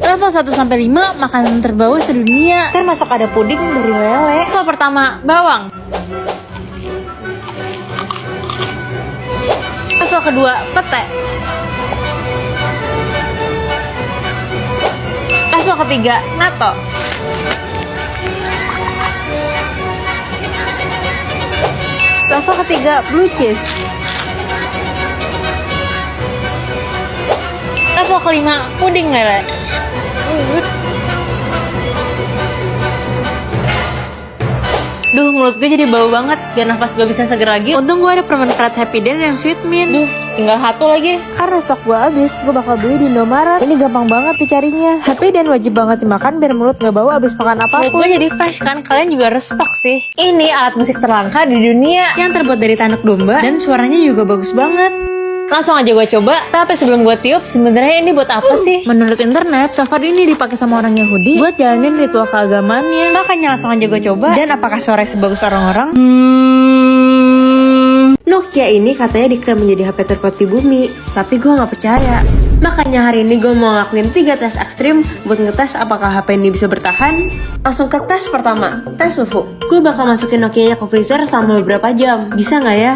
Level 1 sampai 5 makanan terbawah sedunia. Termasuk ada puding dari lele. Level pertama, bawang. Level kedua, pete. Level ketiga, natto. Level ketiga, blue cheese. Level kelima, puding lele. Duh, mulut gue jadi bau banget. Biar nafas gue bisa seger lagi. Untung gue ada permen karet Happy Den yang sweet mint. Duh, tinggal satu lagi. Karena stok gue habis, gue bakal beli di Indomaret. Ini gampang banget dicarinya. Happy Den wajib banget dimakan biar mulut gak bau abis makan Mulut apapun. gue jadi fresh kan. Kalian juga restock sih. Ini alat musik terlangka di dunia. Yang terbuat dari tanak domba dan suaranya juga bagus banget. Langsung aja gue coba. Tapi sebelum gue tiup, sebenarnya ini buat apa sih? Menurut internet, sofa ini dipakai sama orang Yahudi buat jalanin ritual keagamaannya. Makanya langsung aja gue coba. Dan apakah suaranya sebagus orang-orang? Nokia ini katanya diklaim menjadi HP terkuat di bumi, tapi gue gak percaya. Makanya hari ini gue mau ngelakuin 3 tes ekstrim buat ngetes apakah HP ini bisa bertahan. Langsung ke tes pertama, tes suhu. Gue bakal masukin Nokia-nya ke freezer selama beberapa jam. Bisa gak ya?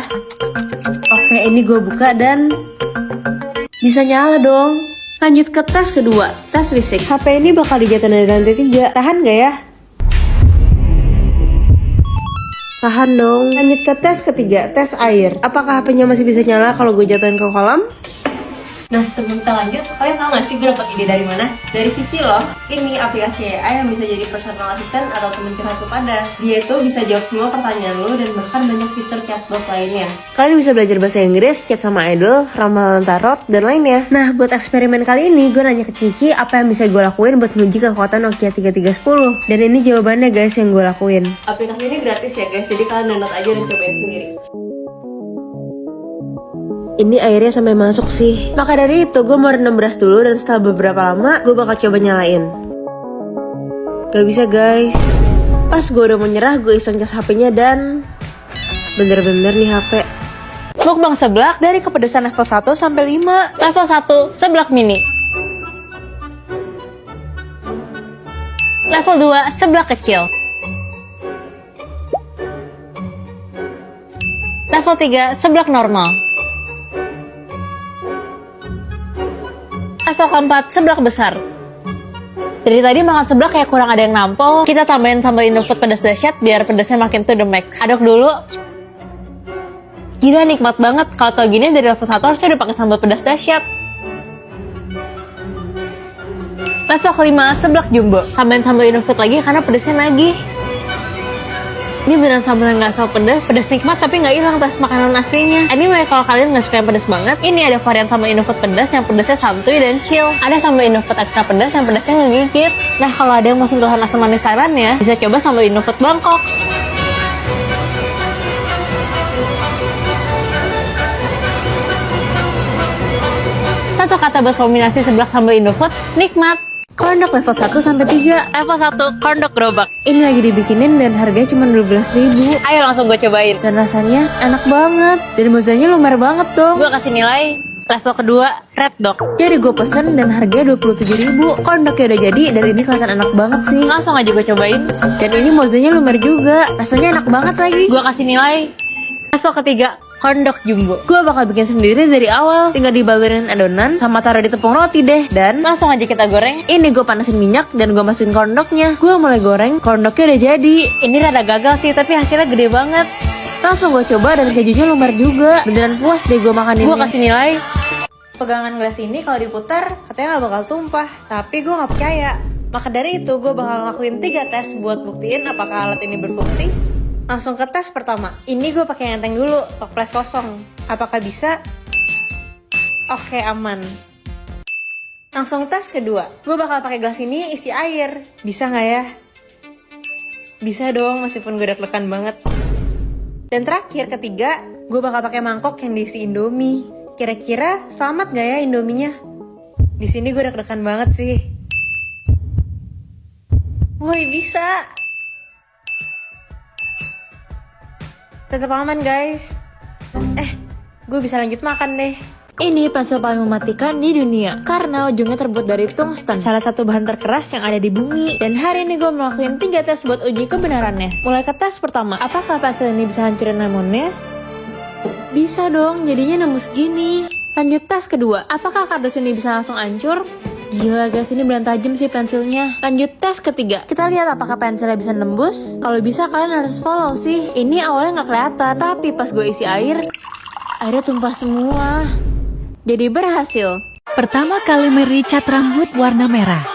Oke, ini gue buka dan bisa nyala dong. Lanjut ke tes kedua, tes fisik. HP ini bakal dijatuhin dari lantai 3. Tahan gak ya? Tahan dong. Lanjut ke tes ketiga, tes air. Apakah HP-nya masih bisa nyala kalau gue jatuhin ke kolam? Nah, sebelum kita lanjut, kalian tahu gak sih gue dapat ide dari mana? Dari Cici loh. Ini aplikasi AI yang bisa jadi personal assistant atau teman curhat kepada. Dia itu bisa jawab semua pertanyaan lo dan bahkan banyak fitur chatbot lainnya. Kalian bisa belajar bahasa Inggris, chat sama idol, ramalan tarot, dan lainnya. Nah, buat eksperimen kali ini, gue nanya ke Cici apa yang bisa gue lakuin buat menguji kekuatan Nokia 3310. Dan ini jawabannya guys yang gue lakuin. Aplikasi ini gratis ya guys, jadi kalian download aja dan cobain sendiri. Ini airnya sampai masuk sih. Maka dari itu gue mau rendam beras dulu dan setelah beberapa lama gue bakal coba nyalain. Gak bisa guys. Pas gue udah mau nyerah gue iseng cas HP-nya dan bener-bener nih HP. Mukbang seblak. Dari kepedesan level 1 sampai 5. Level 1, seblak mini. Level 2, seblak kecil. Level 3, seblak normal. Level keempat, seblak besar. Dari tadi makan seblak kayak kurang ada yang nampol. Kita tambahin sambal Indofood pedas dahsyat biar pedasnya makin to the max. Aduk dulu. Gila, nikmat banget. Kalau tau gini dari level 1 harusnya udah pakai sambal pedas dahsyat. Level kelima, seblak jumbo. Tambahin sambal Indofood lagi karena pedasnya nagih. Ini beneran sambal yang gak asal pedas nikmat tapi gak hilang tas makanan aslinya. Anyway, kalau kalian gak suka yang pedas banget, ini ada varian sambal Indofood pedas yang pedasnya santuy dan chill. Ada sambal Indofood extra pedas yang pedasnya ngegigit. Nah, kalau ada yang mau sentuhan asam manis Thailandnya, bisa coba sambal Indofood Bangkok. Satu kata buat kombinasi seblak sambal Indofood, nikmat. Corndog level 1 sampai 3. Level 1, corndog gerobak. Ini lagi dibikinin dan harganya cuma 12.000. Ayo langsung gue cobain. Dan rasanya enak banget. Dan mozzarella lumer banget dong. Gue kasih nilai level kedua, red dog. Jadi gue pesen dan harganya 27.000. Corndognya udah jadi dan ini kelihatan enak banget sih. Langsung aja gue cobain. Dan ini mozzarella lumer juga. Rasanya enak banget lagi. Gue kasih nilai level ketiga, corndog jumbo. Gue bakal bikin sendiri dari awal. Tinggal dibalurin adonan sama taruh di tepung roti deh. Dan Langsung aja kita goreng. ini gue panasin minyak dan gue masukin corndognya. Gue mulai goreng, corndognya udah jadi. Ini rada gagal sih, tapi hasilnya gede banget. Langsung gue coba dan kejunya lumer juga. Beneran puas deh gue makan ini. Gue kasih nilai. Pegangan gelas ini kalau diputar katanya gak bakal tumpah. Tapi gue gak percaya. Maka dari itu gue bakal ngelakuin 3 tes buat buktiin apakah alat ini berfungsi. Langsung ke tes pertama. Ini gue pakai enteng dulu, toples kosong. Apakah bisa? Oke, aman. Langsung tes kedua. Gue bakal pakai gelas ini isi air. Bisa nggak ya? Bisa dong, meskipun gue deg-degan banget. Dan terakhir ketiga, gue bakal pakai mangkok yang diisi Indomie. Kira-kira selamat gak ya Indominya? Di sini gue deg-degan banget sih. Woi, bisa. Tetap aman guys. Gue bisa lanjut makan deh. Ini pensil paling mematikan di dunia karena ujungnya terbuat dari tungsten, salah satu bahan terkeras yang ada di bumi. Dan hari ini gue mau ngelakuin 3 tes buat uji kebenarannya. Mulai ke tes pertama, apakah pensil ini bisa hancurin lemonnya? Bisa dong, jadinya nembus gini. Lanjut tes kedua, apakah kardus ini bisa langsung hancur? Gila guys, ini beneran tajam sih pensilnya. Lanjut tes ketiga, kita lihat apakah pensilnya bisa nembus. Kalau bisa kalian harus follow sih. Ini awalnya nggak kelihatan, tapi pas gue isi air, airnya tumpah semua. Jadi berhasil. Pertama kali Mary cat rambut warna merah.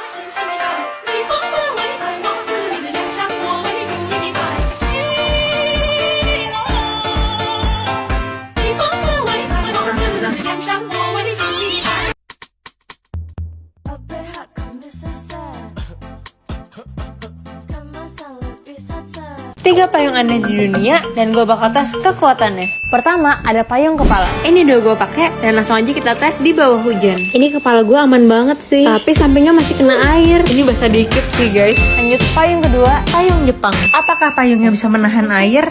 Tiga payung aneh di dunia dan gue bakal tes kekuatannya. Pertama ada payung kepala. Ini udah gue pakai dan langsung aja kita tes di bawah hujan. Ini kepala gue aman banget sih, tapi sampingnya masih kena air. Ini basah dikit sih guys. Lanjut payung kedua, payung Jepang. Apakah payungnya bisa menahan air?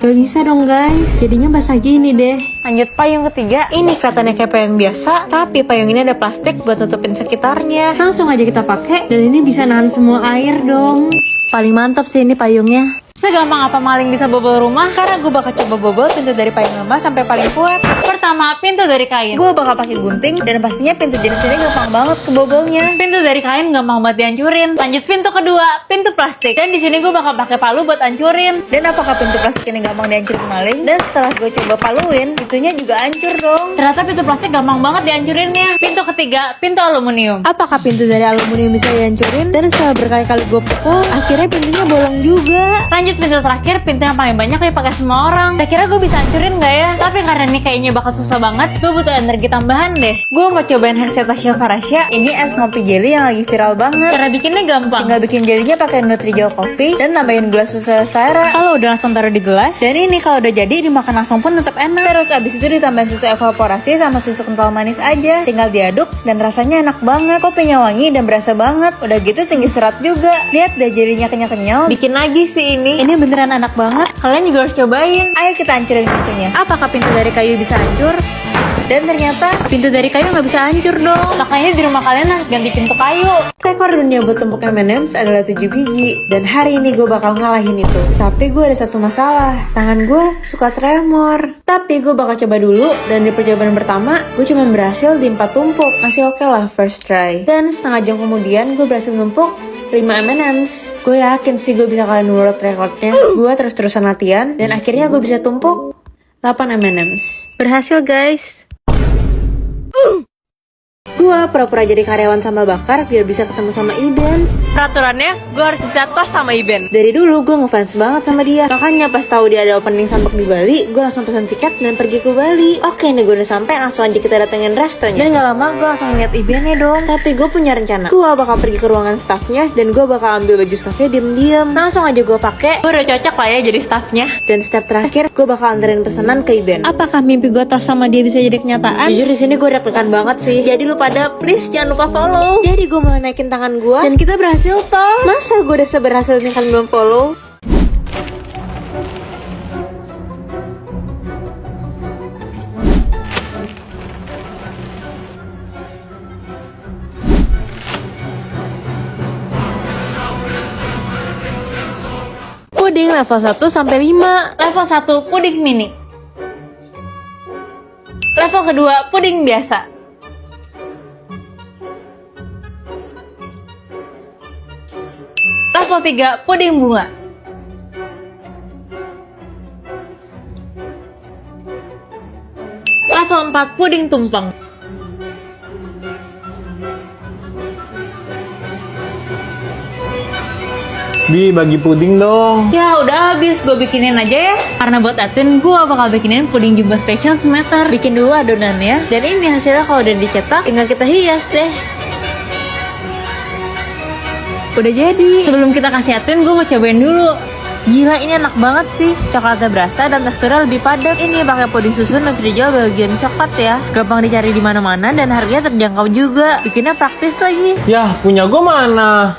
Gak bisa dong guys, jadinya basah gini deh. Lanjut payung ketiga, ini kelihatannya kayak payung biasa, tapi payung ini ada plastik buat nutupin sekitarnya. Langsung aja kita pakai dan ini bisa nahan semua air dong. Paling mantap sih ini payungnya. Segampang apa maling bisa bobol rumah? Karena gue bakal coba bobol pintu dari payung lama sampai paling kuat. Pertama, pintu dari kain. Gue bakal pakai gunting dan pastinya pintu jenis ini gampang banget kebobolnya. Pintu dari kain gampang banget dihancurin. Lanjut pintu kedua, pintu plastik. Dan di sini gue bakal pakai palu buat hancurin. Dan apakah pintu plastik ini gampang dihancurin maling? Dan setelah gue coba paluin, pintunya juga hancur dong. Ternyata pintu plastik gampang banget dihancurinnya. Pintu ketiga, pintu aluminium. Apakah pintu dari aluminium bisa dihancurin? Dan setelah berkali-kali gue pukul, akhirnya pintunya bolong juga. Lanjut pintu terakhir, pintu yang paling banyak dipakai semua orang. Kira-kira gue bisa hancurin gak ya? Tapi karena ini kayaknya bakal susah banget, gue butuh energi tambahan deh. Gue mau cobain Hexatasya Farasya. Ini es ngopi jelly yang lagi viral banget. Cara bikinnya gampang. Tinggal bikin jelinya pakai Nutrijel Coffee dan tambahin gula susu selera. Kalau udah langsung taruh di gelas. Dan ini kalau udah jadi dimakan langsung pun tetap enak. Terus abis itu ditambahin susu evaporasi sama susu kental manis aja. Tinggal diaduk dan rasanya enak banget. Kopinya wangi dan berasa banget. Udah gitu tinggi serat juga. Lihat deh jelinya kenyal-kenyal. Bikin lagi sih ini. Ini beneran enak banget. Kalian juga harus cobain. Ayo kita hancurin pintunya. Apakah pintu dari kayu bisa hancur? Dan ternyata pintu dari kayu nggak bisa hancur dong. Makanya di rumah kalian harus ganti pintu kayu. Rekor dunia buat tumpuk M&M's adalah 7 biji. Dan hari ini gue bakal ngalahin itu. Tapi gue ada satu masalah. Tangan gue suka tremor. Tapi gue bakal coba dulu. Dan di percobaan pertama, gue cuma berhasil di 4 tumpuk. Masih oke lah first try. Dan setengah jam kemudian gue berhasil numpuk 5 M&M's. Gue yakin sih gue bisa kalahin world recordnya. Gue terus-terusan latihan. Dan akhirnya gue bisa tumpuk 8 M&M's. Berhasil guys. Gue pura-pura jadi karyawan sambal bakar biar bisa ketemu sama Iben. Peraturannya, gue harus bisa tos sama Iben. Dari dulu gue ngefans banget sama dia. Makanya pas tahu dia ada opening sambal di Bali, gue langsung pesan tiket dan pergi ke Bali. Oke nih gue udah sampai, langsung aja kita datengin restonya. Dan gak lama gue langsung ngeliat Ibennya dong. Tapi gue punya rencana. Gue bakal pergi ke ruangan staffnya dan gue bakal ambil baju staffnya diem-diem. Langsung aja gue pakai. Gue udah cocok lah ya jadi staffnya. Dan step terakhir, gue bakal anterin pesanan ke Iben. Apakah mimpi gue tos sama dia bisa jadi kenyataan? Jujur di sini gue deg-degan banget sih. Jadi lu pada please jangan lupa follow. Jadi gue mulai naikin tangan gue dan kita berhasil tos. Masa gue udah seberhasil nih kan belum follow? Puding level 1 sampai 5. Level 1, puding mini. Level kedua, puding biasa. Level 3, puding bunga. Level 4, puding tumpeng. Bi, bagi puding dong. Ya udah habis, gue bikinin aja ya. Karena buat Atin, gue bakal bikinin puding jumbo spesial semeter. Bikin dulu adonannya. Dan ini hasilnya kalau udah dicetak, tinggal kita hias deh. Udah jadi. Sebelum kita kasih Atin, gue mau cobain dulu. Gila, ini enak banget sih. Coklatnya berasa dan teksturnya lebih padat. Ini pakai puding susu Nutrijel Belgian coklat ya. Gampang dicari di mana-mana dan harganya terjangkau juga. Bikinnya praktis lagi. Yah, punya gue mana?